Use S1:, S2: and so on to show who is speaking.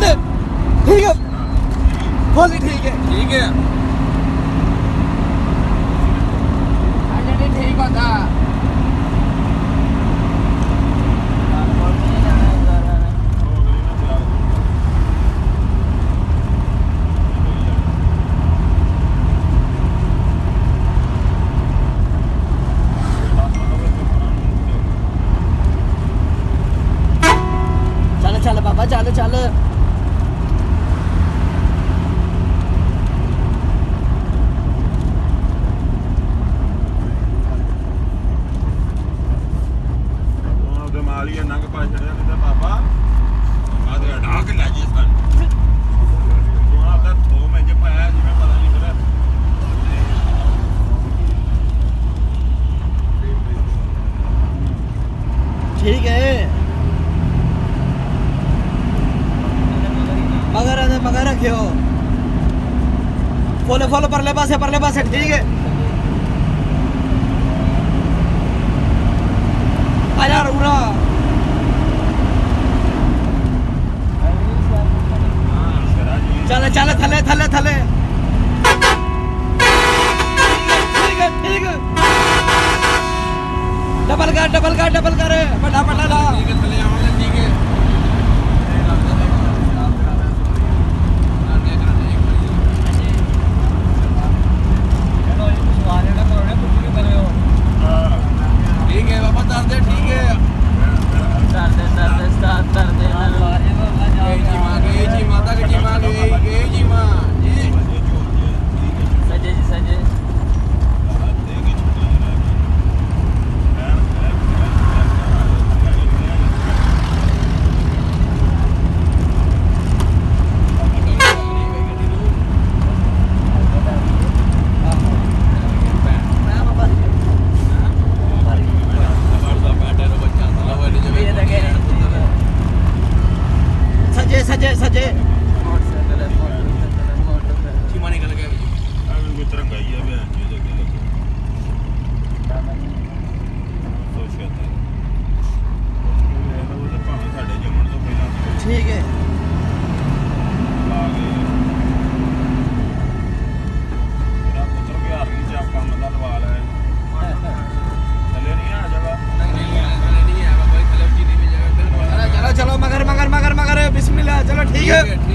S1: ਕੱਢ ਠੀਕ ਹੈ ਫੁੱਲ ਠੀਕ ਹੈ
S2: ਠੀਕ ਹੈ
S1: ਅਜੇ ਠੀਕ ਹੁੰਦਾ ਚੱਲ ਬਾਬਾ ਚੱਲ ਚੱਲ
S2: ਉਹਦੇ ਮਾਲੀ ਨੰਗ ਪਾ ਛੜਿਆ ਕਿਤੇ ਬਾਬਾ ਆ ਦੇ ਢਾਕ ਲੈ ਜੇ ਸਨ ਸੋਨਾ ਦਾ ਥੋ ਮੈਂ ਜੇ ਪਾਇਆ ਜਿਵੇਂ ਪਤਾ ਨਹੀਂ ਮੇਰਾ
S1: ਠੀਕ ਹੈ मगर रखियो फॉलो फॉलो परले पासे ठीक है आजा रुरा चले चले थले थले थले ठीक है डबल कर बड़ा बड़ा ला
S2: ठीक है थले आवां ठीक है ठीक है बाबा दर दे ठीक है जी माता की जी मां जी मां जी सजे
S1: सजे
S2: चीमा निकल गया कोई तरंगा ही है बहन जी लगे सोचता वो भावे साडे जम्मण तो पहला
S1: ठीक है
S2: आ गए मेरा पुत्र बिहार नहीं चाप काम दा लवा ले थले नहीं आ जावा नहीं है बाबा थले की नहीं जगह
S1: चलो चलो मगर बिस्मिल्लाह चलो ठीक है